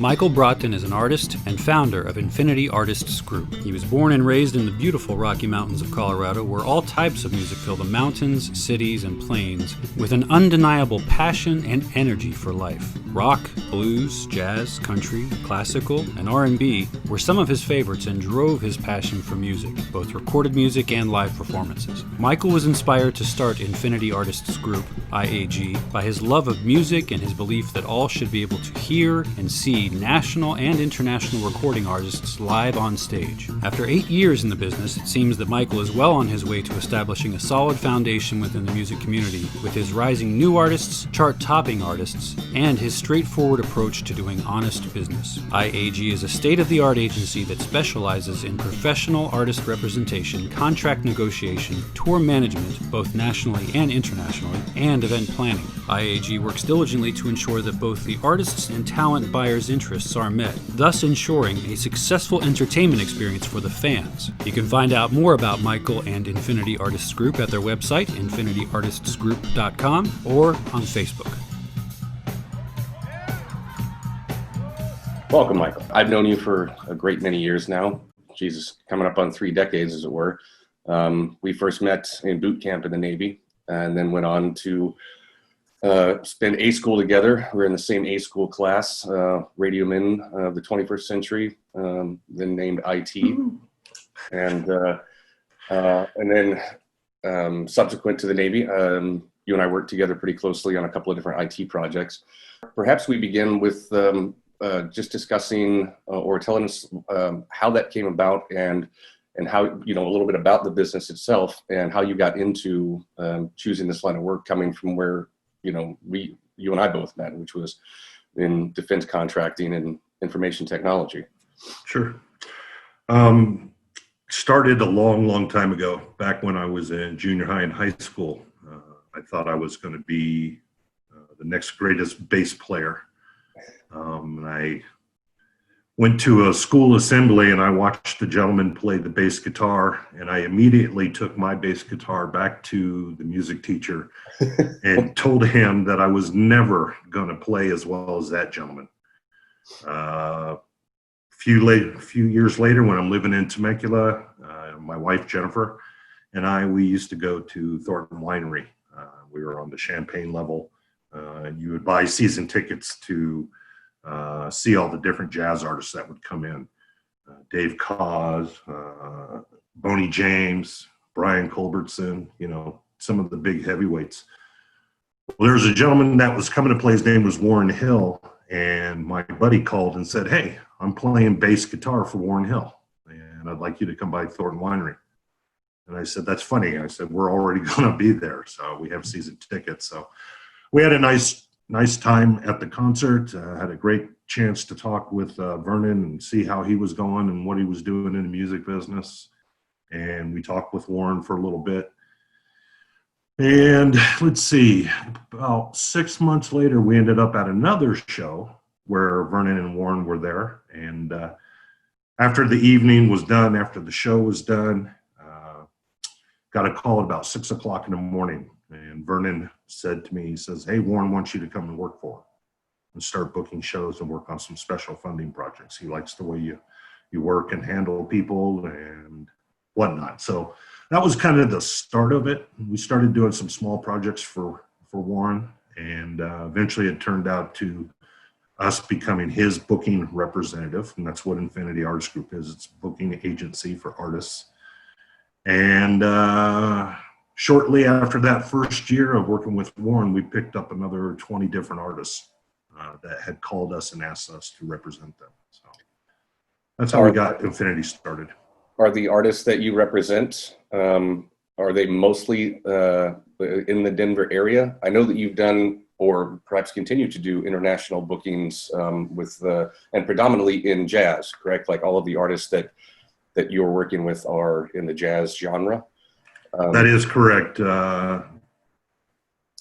Michael Brotten is an artist and founder of Infinity Artists Group. He was born and raised in the beautiful Rocky Mountains of Colorado, where all types of music fill the mountains, cities, and plains with an undeniable passion and energy for life. Rock, blues, jazz, country, classical, and R&B were some of his favorites and drove his passion for music, both recorded music and live performances. Michael was inspired to start Infinity Artists Group, IAG, by his love of music and his belief that all should be able to hear and see national and international recording artists live on stage. After 8 years in the business, it seems that Michael is well on his way to establishing a solid foundation within the music community with his rising new artists, chart-topping artists, and his straightforward approach to doing honest business. IAG is a state-of-the-art agency that specializes in professional artist representation, contract negotiation, tour management, both nationally and internationally, and event planning. IAG works diligently to ensure that both the artists and talent buyers' interests are met, thus ensuring a successful entertainment experience for the fans. You can find out more about Michael and Infinity Artists Group at their website, infinityartistsgroup.com, or on Facebook. Welcome, Michael. I've known you for a great many years now. Jesus, coming up on 3 decades, as it were. We first met in boot camp in the Navy, and then went on to spend A school together. We were in the same A school class, radio men of the 21st century, then named IT. And then subsequent to the Navy, you and I worked together pretty closely on a couple of different IT projects. Perhaps we begin with just discussing or telling us how that came about and how, you know, a little bit about the business itself and how you got into choosing this line of work, coming from where, you know, you and I both met, which was in defense contracting and information technology. Sure. Started a long time ago, back when I was in junior high and high school. I thought I was going to be the next greatest bass player. And I went to a school assembly and I watched the gentleman play the bass guitar, and I immediately took my bass guitar back to the music teacher and told him that I was never going to play as well as that gentleman. A few years later, when I'm living in Temecula, my wife Jennifer and we used to go to Thornton Winery. We were on the champagne level, and you would buy season tickets to see all the different jazz artists that would come in. Dave Koz, Boney James, Brian Culbertson, you know, some of the big heavyweights. Well, there was a gentleman that was coming to play. His name was Warren Hill, and my buddy called and said, "Hey, I'm playing bass guitar for Warren Hill, and I'd like you to come by Thornton Winery." And I said, "That's funny." I said, "We're already going to be there, so we have season tickets." So we had a nice time at the concert. Had a great chance to talk with Vernon and see how he was going and what he was doing in the music business. And we talked with Warren for a little bit. And let's see, about 6 months later, we ended up at another show where Vernon and Warren were there. And after the evening was done, after the show was done, got a call at about 6 o'clock in the morning. And Vernon said to me, he says, "Hey, Warren wants you to come and work for him and start booking shows and work on some special funding projects. He likes the way you work and handle people and whatnot." So that was kind of the start of it. We started doing some small projects for Warren, and eventually it turned out to us becoming his booking representative, and that's what Infinity Artists Group is. It's a booking agency for artists. And shortly after that first year of working with Warren, we picked up another 20 different artists that had called us and asked us to represent them. So that's how we got Infinity started. Are the artists that you represent, are they mostly in the Denver area? I know that you've done, or perhaps continue to do, international bookings and predominantly in jazz, correct? Like all of the artists that you're working with are in the jazz genre? That is correct.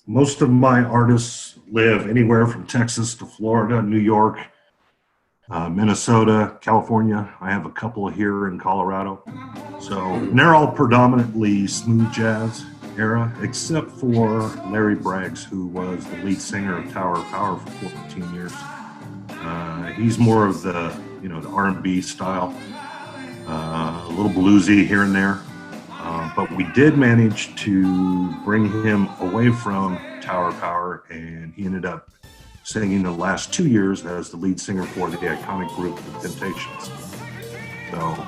Most of my artists live anywhere from Texas to Florida, New York, Minnesota, California. I have a couple here in Colorado. So they're all predominantly smooth jazz era, except for Larry Braggs, who was the lead singer of Tower of Power for 14 years. He's more of the, the R&B style, a little bluesy here and there. But we did manage to bring him away from Tower Power, and he ended up singing the last 2 years as the lead singer for the iconic group, The Temptations. So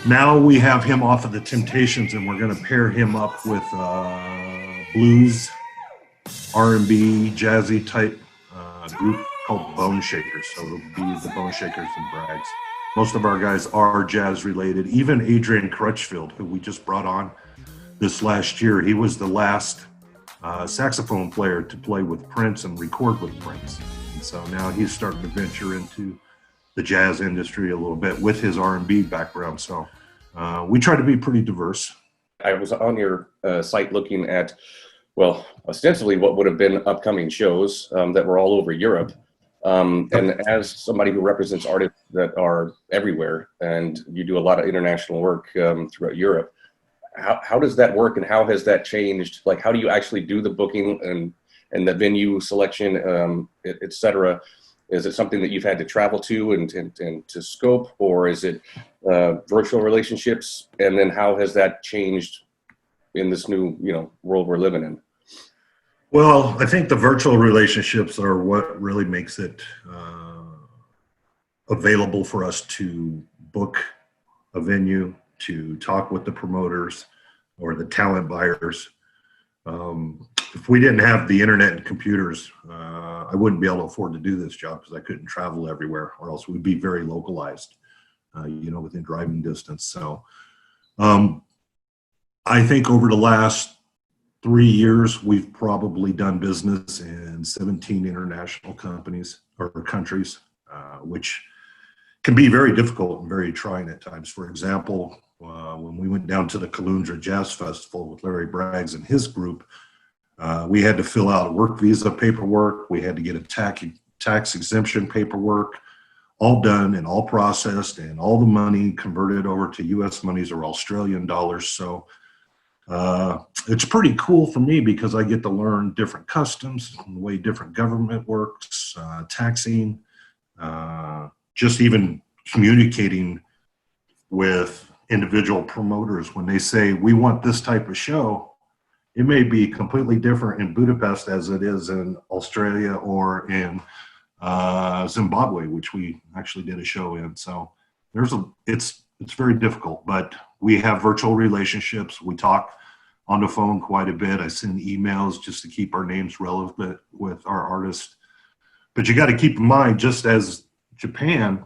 now we have him off of The Temptations, and we're going to pair him up with blues, R&B, jazzy type group called Bone Shakers. So it'll be the Bone Shakers and Brags. Most of our guys are jazz related. Even Adrian Crutchfield, who we just brought on this last year, he was the last saxophone player to play with Prince and record with Prince. And so now he's starting to venture into the jazz industry a little bit with his R&B background. So we try to be pretty diverse. I was on your site looking at, well, ostensibly what would have been upcoming shows that were all over Europe. And as somebody who represents artists that are everywhere, and you do a lot of international work throughout Europe, how does that work, and how has that changed? Like, how do you actually do the booking and the venue selection, et cetera? Is it something that you've had to travel to and to scope, or is it virtual relationships? And then how has that changed in this new, world we're living in? Well, I think the virtual relationships are what really makes it available for us to book a venue, to talk with the promoters or the talent buyers. If we didn't have the internet and computers, I wouldn't be able to afford to do this job because I couldn't travel everywhere, or else we'd be very localized, within driving distance. So I think over the last 3 years, we've probably done business in 17 international companies or countries, which can be very difficult and very trying at times. For example, when we went down to the Caloundra Jazz Festival with Larry Braggs and his group, we had to fill out work visa paperwork. We had to get a tax exemption paperwork, all done and all processed, and all the money converted over to U.S. monies or Australian dollars. So it's pretty cool for me because I get to learn different customs, the way different government works, taxing, just even communicating with individual promoters. When they say, we want this type of show, it may be completely different in Budapest as it is in Australia or in Zimbabwe, which we actually did a show in. So it's very difficult, but we have virtual relationships. We talk on the phone quite a bit. I send emails just to keep our names relevant with our artists. But you got to keep in mind, just as Japan,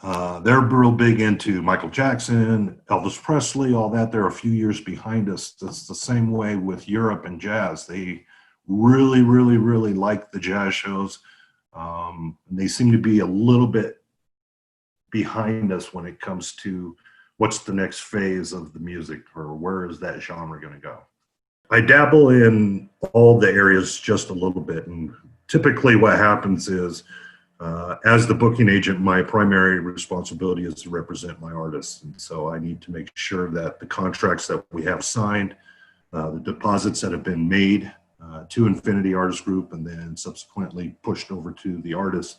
they're real big into Michael Jackson, Elvis Presley, all that. They're a few years behind us. It's the same way with Europe and jazz. They really, really, really like the jazz shows. They seem to be a little bit behind us when it comes to what's the next phase of the music, or where is that genre going to go. I dabble in all the areas just a little bit, and typically what happens is, as the booking agent, my primary responsibility is to represent my artists. And so I need to make sure that the contracts that we have signed, the deposits that have been made to Infinity Artist Group and then subsequently pushed over to the artist,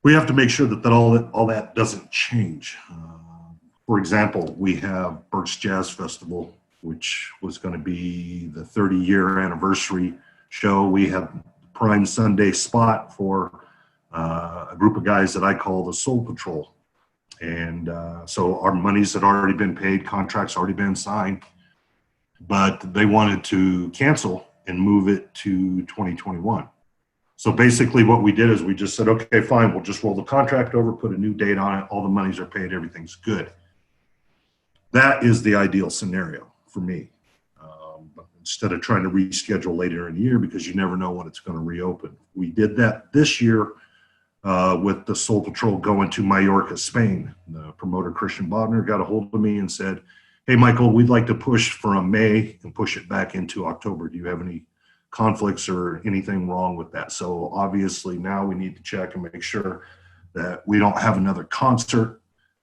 we have to make sure that all that doesn't change. For example, we have Berks Jazz Festival, which was going to be the 30-year anniversary show. We have prime Sunday spot for a group of guys that I call the Soul Patrol. And so our monies had already been paid, contracts already been signed, but they wanted to cancel and move it to 2021. So basically what we did is we just said, okay, fine, we'll just roll the contract over, put a new date on it, all the monies are paid, everything's good. That is the ideal scenario for me. Instead of trying to reschedule later in the year, because you never know when it's going to reopen. We did that this year with the Soul Patrol going to Mallorca, Spain. The promoter, Christian Bodner, got a hold of me and said, hey, Michael, we'd like to push from May and push it back into October. Do you have any conflicts or anything wrong with that? So obviously now we need to check and make sure that we don't have another concert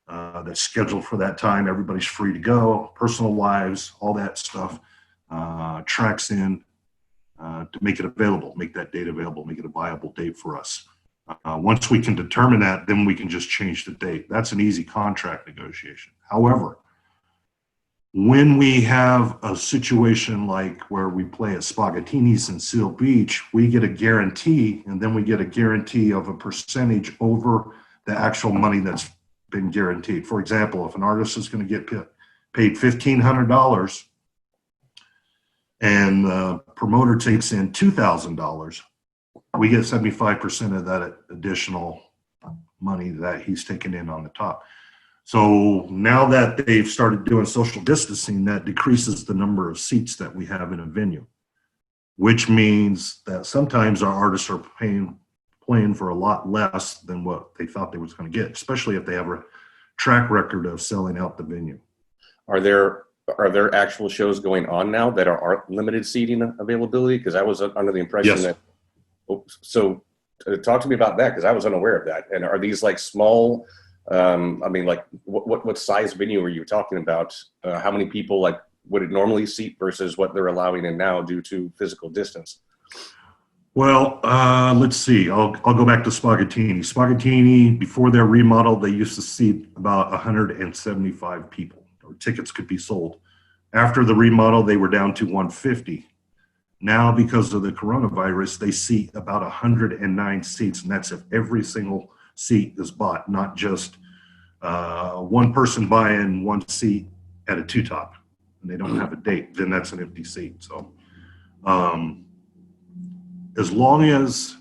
that's scheduled for that time. Everybody's free to go, personal lives, all that stuff tracks in. to make it available, make that date available, make it a viable date for us. Once we can determine that, then we can just change the date. That's an easy contract negotiation. However, when we have a situation like where we play at Spaghettini's in Seal Beach, we get a guarantee, and then we get a guarantee of a percentage over the actual money that's been guaranteed. For example, if an artist is going to get paid $1,500 and the promoter takes in $2,000, we get 75% of that additional money that he's taken in on the top. So now that they've started doing social distancing, that decreases the number of seats that we have in a venue, which means that sometimes our artists are playing for a lot less than what they thought they was going to get, especially if they have a track record of selling out the venue. Are there actual shows going on now that are limited seating availability? Because I was under the impression that. So talk to me about that, because I was unaware of that. And are these like small? I mean, like what size venue are you talking about? How many people like would it normally seat versus what they're allowing in now due to physical distance? Well, let's see. I'll go back to Spaghettini. Spaghettini, before their remodel, they used to seat about 175 people, or tickets could be sold. After the remodel, they were down to 150. Now, because of the coronavirus, they seat about 109 seats, and that's if every single seat is bought, not just one person buying one seat at a two-top, and they don't have a date, then that's an empty seat. So as long as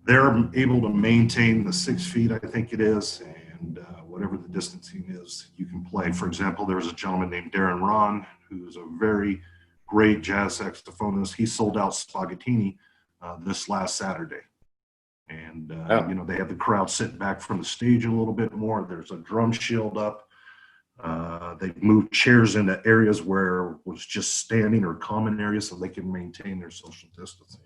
they're able to maintain the 6 feet, I think it is, and whatever the distancing is, you can play. For example, there was a gentleman named Darren Ron, who's a very great jazz saxophonist. He sold out Spaghettini this last Saturday. And, you know, they have the crowd sitting back from the stage a little bit more. There's a drum shield up. They moved chairs into areas where it was just standing or common areas so they can maintain their social distancing.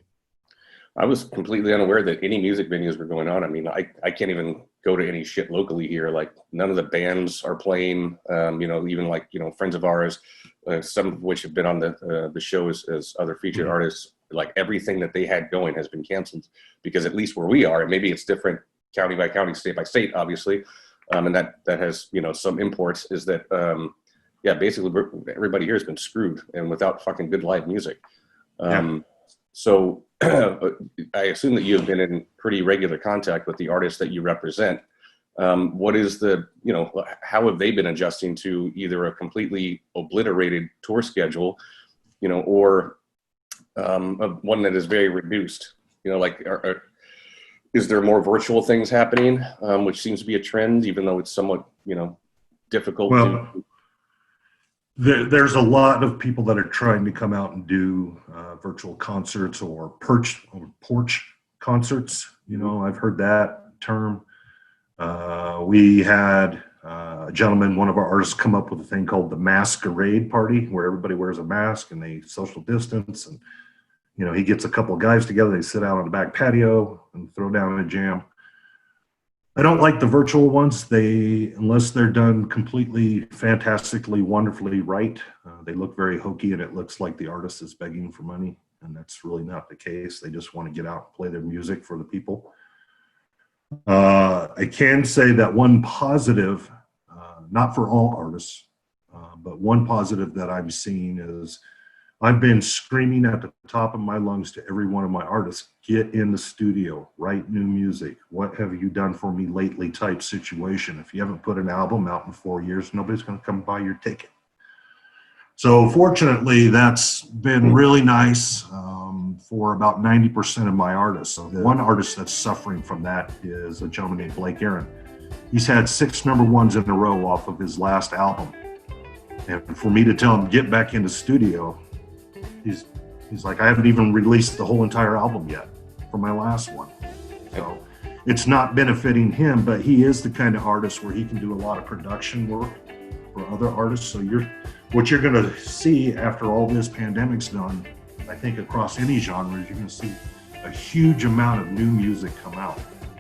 I was completely unaware that any music venues were going on. I mean, I can't even go to any shit locally here. Like none of the bands are playing, you know, even like, you know, friends of ours, some of which have been on the show as other featured artists. Like everything that they had going has been canceled, because at least where we are, and maybe it's different county by county, state by state, obviously. And that has, you know, some imports, is that, yeah, basically everybody here has been screwed and without fucking good live music. So I assume that you have been in pretty regular contact with the artists that you represent. What is the, you know, how have they been adjusting to either a completely obliterated tour schedule, you know, or one that is very reduced? You know, like, is there more virtual things happening, which seems to be a trend, even though it's somewhat, you know, difficult? Well, there's a lot of people that are trying to come out and do virtual concerts or porch concerts. You know, I've heard that term. We had a gentleman, one of our artists, come up with a thing called the masquerade party, where everybody wears a mask and they social distance. And, you know, he gets a couple of guys together, they sit out on the back patio and throw down a jam. I don't like the virtual ones. Unless they're done completely, fantastically, wonderfully right, they look very hokey, and it looks like the artist is begging for money. And that's really not the case. They just want to get out and play their music for the people. I can say that one positive, not for all artists, but one positive that I'm seeing is I've been screaming at the top of my lungs to every one of my artists, get in the studio, write new music. What have you done for me lately type situation. If you haven't put an album out in 4 years, nobody's going to come buy your ticket. So fortunately, that's been really nice for about 90% of my artists. So one artist that's suffering from that is a gentleman named Blake Aaron. He's had 6 number ones in a row off of his last album. And for me to tell him, get back in the studio, he's like, I haven't even released the whole entire album yet for my last one. So it's not benefiting him, but he is the kind of artist where he can do a lot of production work for other artists. So what you're going to see after all this pandemic's done, I think across any genre, you're going to see a huge amount of new music come out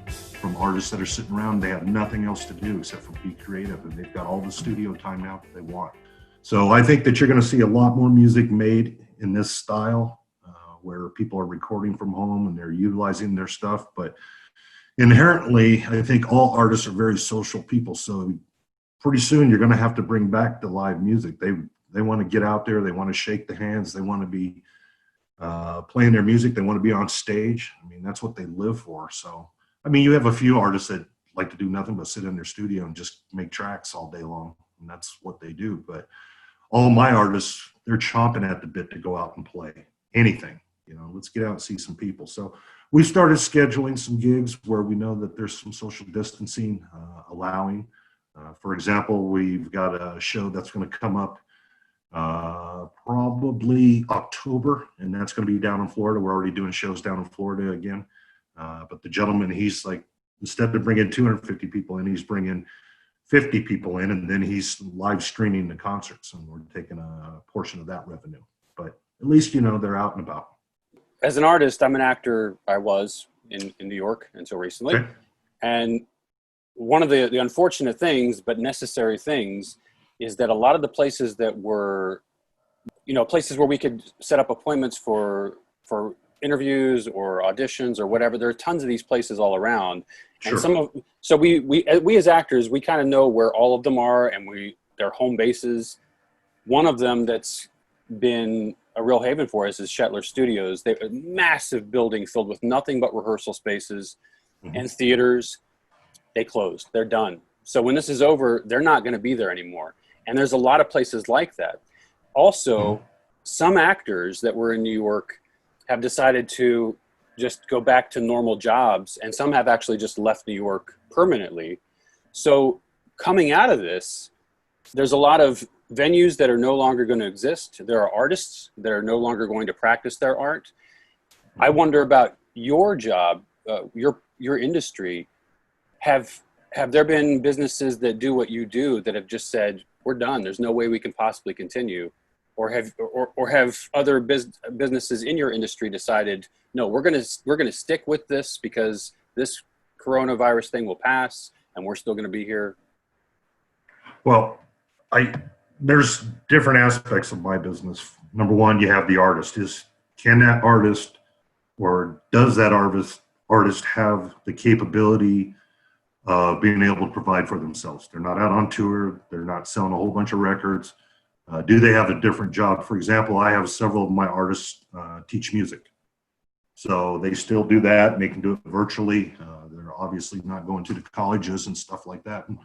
from artists that are sitting around. They have nothing else to do except for be creative, and they've got all the studio time now that they want. So I think that you're going to see a lot more music made in this style. where people are recording from home and they're utilizing their stuff. But inherently, I think all artists are very social people. So pretty soon you're going to have to bring back the live music. They want to get out there. They want to shake the hands. They want to be playing their music. They want to be on stage. I mean, that's what they live for. So, I mean, you have a few artists that like to do nothing but sit in their studio and just make tracks all day long. And that's what they do. But all my artists, they're chomping at the bit to go out and play anything. Let's get out and see some people. So we started scheduling some gigs where we know that there's some social distancing allowing. For example, we've got a show that's going to come up probably October, and that's going to be down in Florida. We're already doing shows down in Florida again. But the gentleman, he's like, instead of bringing 250 people in, he's bringing 50 people in, and then he's live streaming the concerts, and we're taking a portion of that revenue. But at least, they're out and about. As an artist, I'm an actor. I was in New York until recently. Okay. And one of the unfortunate things, but necessary things, is that a lot of the places that were, places where we could set up appointments for interviews or auditions or whatever, there are tons of these places all around. Sure. And so we as actors, we kind of know where all of them are, and their home bases. One of them that's been a real haven for us is Shetler Studios. They're a massive building filled with nothing but rehearsal spaces and theaters. They closed. They're done. So when this is over, they're not going to be there anymore. And there's a lot of places like that. Also, some actors that were in New York have decided to just go back to normal jobs, and some have actually just left New York permanently. So coming out of this, there's a lot of venues that are no longer going to exist. There are artists that are no longer going to practice their art. I wonder about your job, your industry. Have there been businesses that do what you do that have just said, we're done, there's no way we can possibly continue? Or have other businesses in your industry decided, no, we're gonna stick with this because this coronavirus thing will pass and we're still gonna be here? Well, there's different aspects of my business. Number one, you have the artist. Can that artist, or does that artist have the capability of being able to provide for themselves? They're not out on tour. They're not selling a whole bunch of records. Do they have a different job? For example, I have several of my artists teach music. So they still do that, and they can do it virtually. They're obviously not going to the colleges and stuff like that and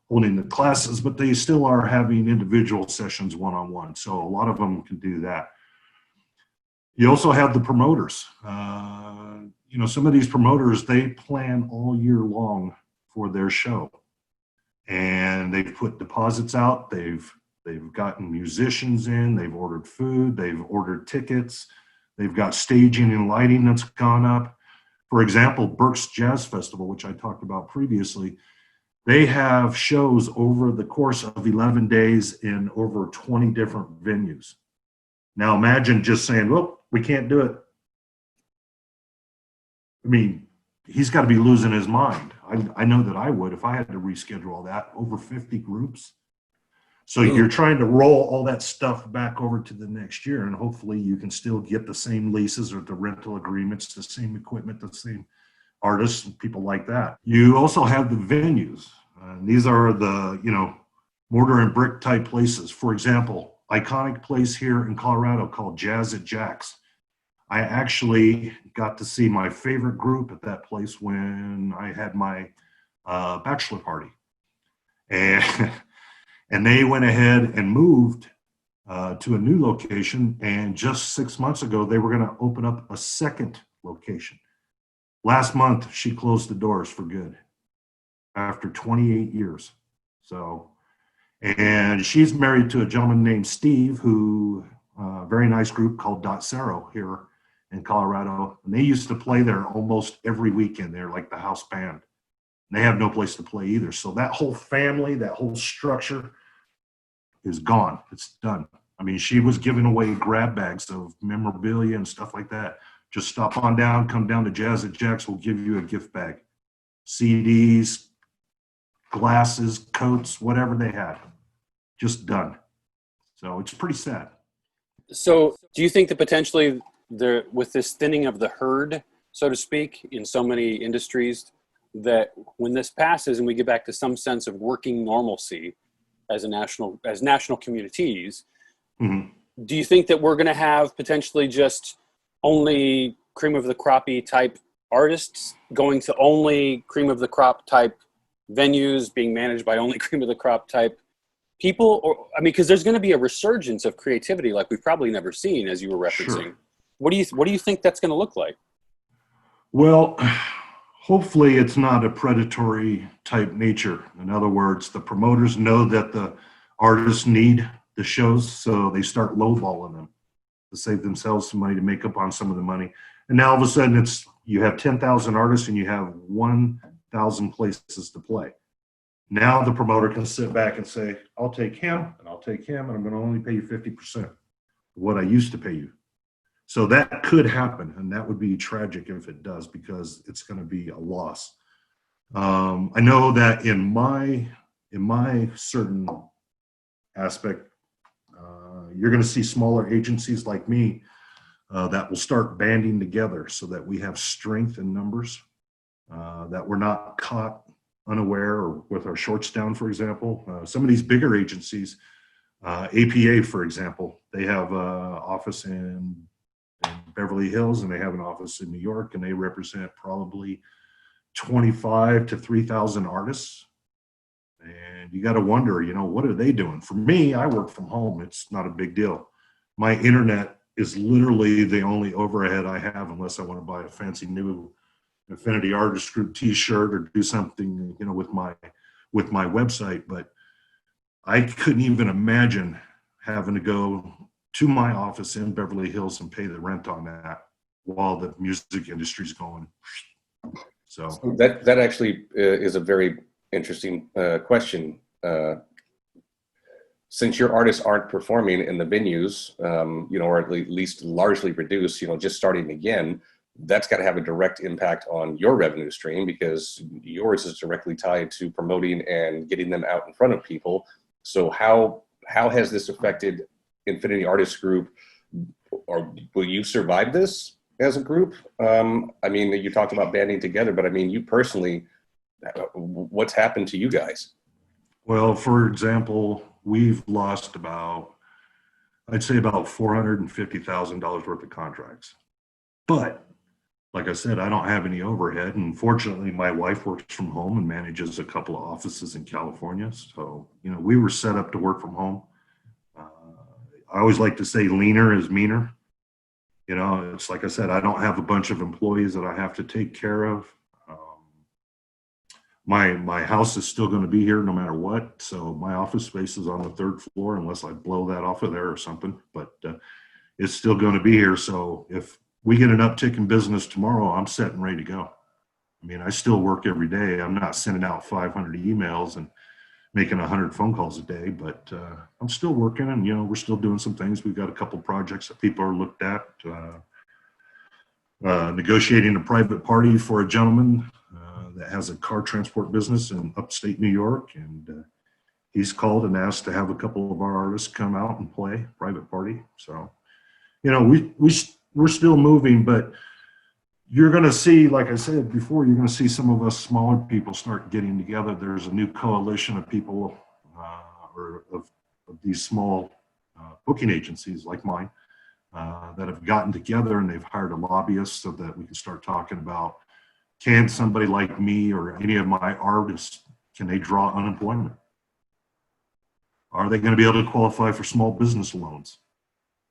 holding the classes, but they still are having individual sessions one-on-one. So a lot of them can do that. You also have the promoters. Some of these promoters, they plan all year long for their show, and they've put deposits out. They've gotten musicians in, they've ordered food, they've ordered tickets, they've got staging and lighting that's gone up. For example, Burke's Jazz Festival, which I talked about previously, they have shows over the course of 11 days in over 20 different venues. Now imagine just saying, well, we can't do it. I mean, he's got to be losing his mind. I know that I would if I had to reschedule all that, over 50 groups. So you're trying to roll all that stuff back over to the next year, and hopefully you can still get the same leases or the rental agreements, the same equipment, the same artists and people like that. You also have the venues. These are the, mortar and brick type places. For example, iconic place here in Colorado called Jazz at Jack's. I actually got to see my favorite group at that place when I had my bachelor party. And they went ahead and moved to a new location. And just 6 months ago, they were going to open up a second location. Last month, she closed the doors for good after 28 years. So, and she's married to a gentleman named Steve, who a very nice group called Dot Cero here in Colorado. And they used to play there almost every weekend. They're like the house band. They have no place to play either. So that whole family, that whole structure is gone. It's done. I mean, she was giving away grab bags of memorabilia and stuff like that. Just stop on down, come down to Jazz at Jack's, we'll give you a gift bag. CDs, glasses, coats, whatever they had. Just done. So it's pretty sad. So do you think that potentially with this thinning of the herd, so to speak, in so many industries, that when this passes and we get back to some sense of working normalcy as national communities, Mhm. do you think that we're going to have potentially just only cream of the croppy type artists going to only cream of the crop type venues being managed by only cream of the crop type people? Or, I mean, because there's going to be a resurgence of creativity like we've probably never seen, as you were referencing. Sure. What do you think that's going to look like? Well, hopefully it's not a predatory type nature. In other words, the promoters know that the artists need the shows, so they start lowballing them to save themselves some money to make up on some of the money. And now all of a sudden you have 10,000 artists and you have 1,000 places to play. Now the promoter can sit back and say, I'll take him and I'll take him, and I'm going to only pay you 50% of what I used to pay you. So that could happen, and that would be tragic if it does, because it's going to be a loss. I know that in my certain aspect, you're going to see smaller agencies like me that will start banding together so that we have strength in numbers, that we're not caught unaware or with our shorts down, for example. Some of these bigger agencies, APA, for example, they have an office in Beverly Hills, and they have an office in New York, and they represent probably 25 to 3,000 artists. And you got to wonder, what are they doing? For me, I work from home. It's not a big deal. My internet is literally the only overhead I have, unless I want to buy a fancy new Infinity Artist Group T-shirt or do something, with my website. But I couldn't even imagine having to go to my office in Beverly Hills and pay the rent on that while the music industry's going. So that actually is a very interesting question. Since your artists aren't performing in the venues, or at least largely reduced, just starting again, that's got to have a direct impact on your revenue stream, because yours is directly tied to promoting and getting them out in front of people. So how has this affected Infinity Artist Group, or will you survive this as a group? I mean, you talked about banding together, but I mean, you personally, what's happened to you guys? Well, for example, we've lost I'd say about $450,000 worth of contracts. But like I said, I don't have any overhead. And fortunately, my wife works from home and manages a couple of offices in California. So, we were set up to work from home. I always like to say leaner is meaner. It's like I said, I don't have a bunch of employees that I have to take care of. My house is still going to be here no matter what. So my office space is on the third floor, unless I blow that off of there or something. But it's still going to be here. So if we get an uptick in business tomorrow, I'm set and ready to go. I mean, I still work every day. I'm not sending out 500 emails and making 100 phone calls a day, but I'm still working, and we're still doing some things. We've got a couple projects that people are looked at. Negotiating a private party for a gentleman that has a car transport business in upstate New York, and he's called and asked to have a couple of our artists come out and play private party. So, we're still moving, but you're going to see, like I said before, you're going to see some of us smaller people start getting together. There's a new coalition of people, or of these small booking agencies like mine, that have gotten together, and they've hired a lobbyist so that we can start talking about, can somebody like me or any of my artists, can they draw unemployment? Are they going to be able to qualify for small business loans?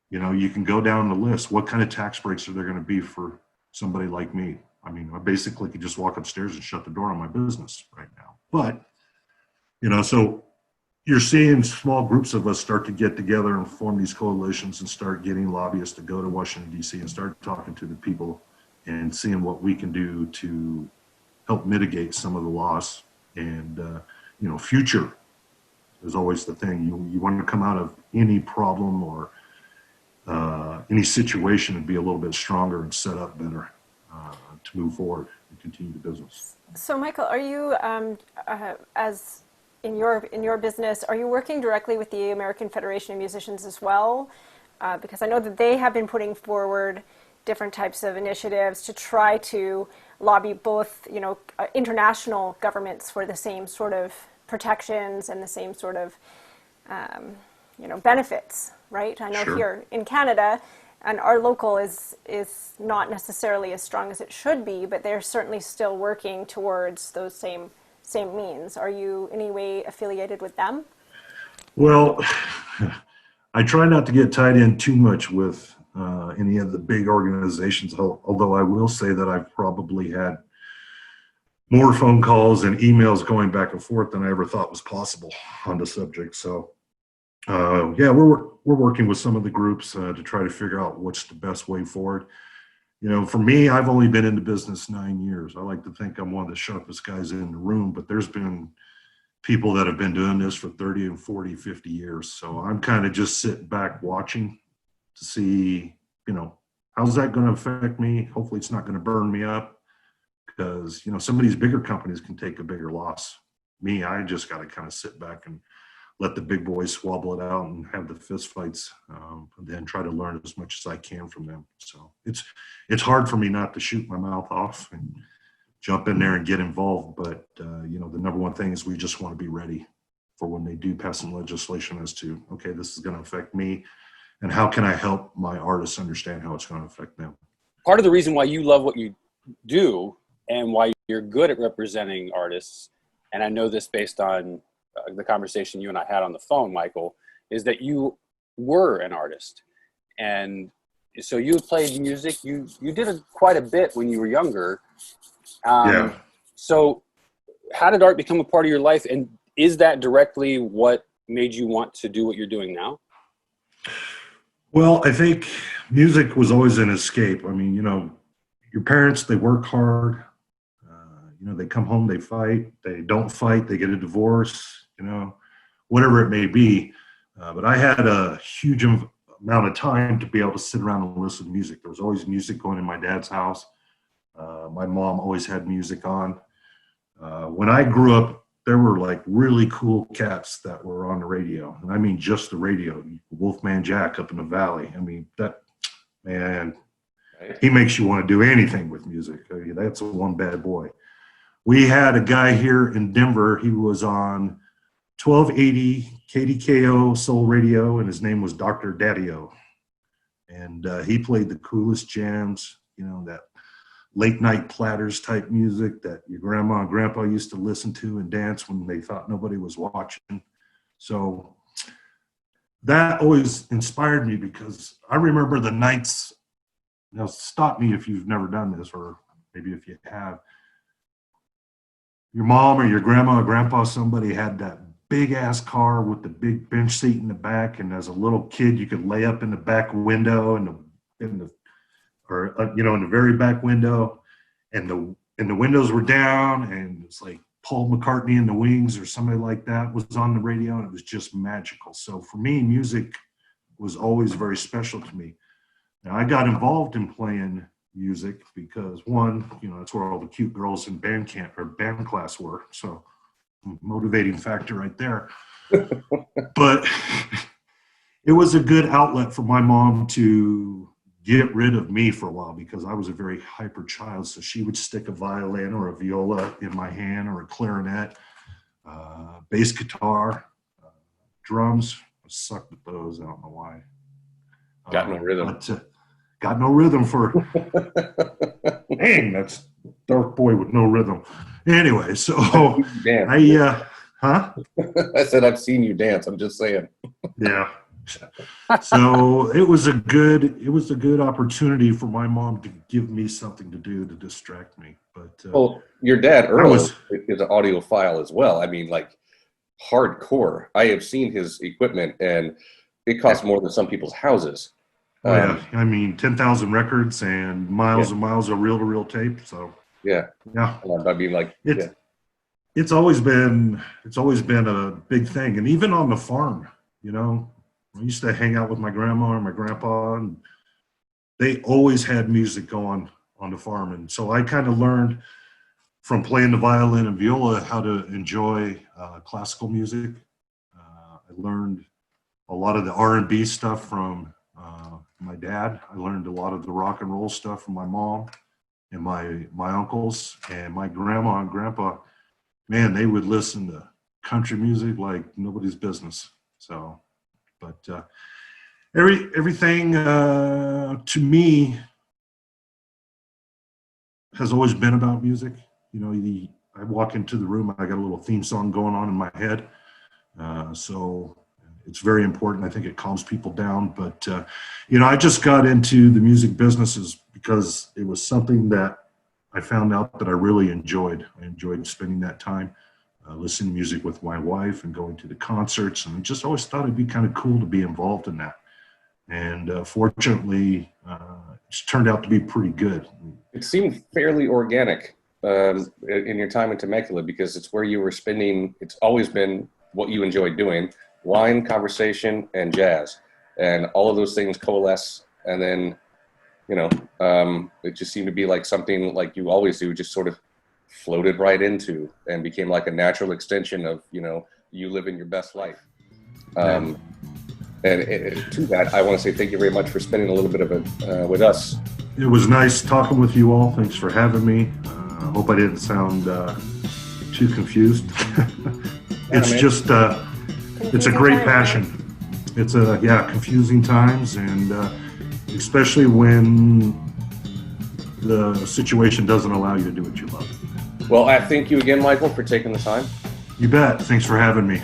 You can go down the list. What kind of tax breaks are there going to be for somebody like me? I mean, I basically could just walk upstairs and shut the door on my business right now. But, so you're seeing small groups of us start to get together and form these coalitions and start getting lobbyists to go to Washington, D.C. and start talking to the people and seeing what we can do to help mitigate some of the loss. And, future is always the thing. You want to come out of any problem or any situation and be a little bit stronger and set up better to move forward and continue the business. So, Michael, are you, as in your business, are you working directly with the American Federation of Musicians as well? Because I know that they have been putting forward different types of initiatives to try to lobby both, international governments for the same sort of protections and the same sort of, benefits, right? I know Sure. here in Canada, and our local is not necessarily as strong as it should be, but they're certainly still working towards those same means. Are you in any way affiliated with them? Well, I try not to get tied in too much with any of the big organizations, although I will say that I've probably had more phone calls and emails going back and forth than I ever thought was possible on the subject. So, yeah, we're working with some of the groups to try to figure out what's the best way forward. For me, I've only been in the business 9 years. I like to think I'm one of the sharpest guys in the room, but there's been people that have been doing this for 30 and 40, 50 years. So I'm kind of just sitting back watching to see, how's that going to affect me? Hopefully it's not going to burn me up because, some of these bigger companies can take a bigger loss. Me, I just got to kind of sit back and let the big boys swabble it out and have the fist fights, and then try to learn as much as I can from them. So it's hard for me not to shoot my mouth off and jump in there and get involved. But, the number one thing is we just want to be ready for when they do pass some legislation as to, okay, this is going to affect me. And how can I help my artists understand how it's going to affect them? Part of the reason why you love what you do and why you're good at representing artists, and I know this based on the conversation you and I had on the phone, Michael, is that you were an artist. And so you played music. You did quite a bit when you were younger. Yeah. So how did art become a part of your life? And is that directly what made you want to do what you're doing now? Well, I think music was always an escape. I mean, your parents, they work hard. They come home, they fight. They don't fight, they get a divorce, whatever it may be. But I had a huge amount of time to be able to sit around and listen to music. There was always music going in my dad's house. My mom always had music on. When I grew up, there were like really cool cats that were on the radio. And I mean, just the radio. Wolfman Jack up in the valley. I mean, that man, he makes you want to do anything with music. I mean, that's one bad boy. We had a guy here in Denver. He was on 1280 KDKO Soul Radio, and his name was Dr. Daddio. And he played the coolest jams, that late night platters type music that your grandma and grandpa used to listen to and dance when they thought nobody was watching. So that always inspired me because I remember the nights. Now, stop me if you've never done this, or maybe if you have. Your mom or your grandma or grandpa, somebody had that big ass car with the big bench seat in the back, and as a little kid, you could lay up in the back window in the very back window, and the windows were down, and it's like Paul McCartney and the Wings or somebody like that was on the radio, and it was just magical. So for me, music was always very special to me. Now I got involved in playing music because one, that's where all the cute girls in band class were. So motivating factor right there. But it was a good outlet for my mom to get rid of me for a while because I was a very hyper child. So she would stick a violin or a viola in my hand, or a clarinet, bass guitar, drums. I sucked at those. I don't know why. Got no rhythm. Got no rhythm for. Dang, that's dark boy with no rhythm. Anyway, so I said I've seen you dance. I'm just saying. Yeah. So it was a good opportunity for my mom to give me something to do to distract me. But well, your dad Earl is an audiophile as well. I mean, like hardcore. I have seen his equipment, and it costs more than some people's houses. Yeah, I mean, 10,000 records and miles and miles of reel-to-reel tape. So yeah. I mean, like it's always been a big thing, and even on the farm, I used to hang out with my grandma and my grandpa, and they always had music going on the farm, and so I kind of learned from playing the violin and viola how to enjoy classical music. I learned a lot of the R&B stuff from my dad. I learned a lot of the rock and roll stuff from my mom and my uncles, and my grandma and grandpa. Man, they would listen to country music like nobody's business. So, but everything to me has always been about music. You know, I walk into the room, I got a little theme song going on in my head. So it's very important. I think it calms people down. But, you know, I just got into the music businesses because it was something that I found out that I really enjoyed. I enjoyed spending that time listening to music with my wife and going to the concerts, and just always thought it'd be kind of cool to be involved in that. And fortunately, it's turned out to be pretty good. It seemed fairly organic in your time in Temecula, because it's where you were spending, it's always been what you enjoyed doing: wine, conversation, and jazz. And all of those things coalesce, and then, you know, it just seemed to be like something like you always do, just sort of floated right into and became like a natural extension of, you know, you living your best life. And to that, I want to say thank you very much for spending a little bit of it with us. It was nice talking with you all. Thanks for having me. I hope I didn't sound too confused. It's just, it's a great passion. It's confusing times, and especially when the situation doesn't allow you to do what you love. Well, I thank you again, Michael, for taking the time. You bet. Thanks for having me.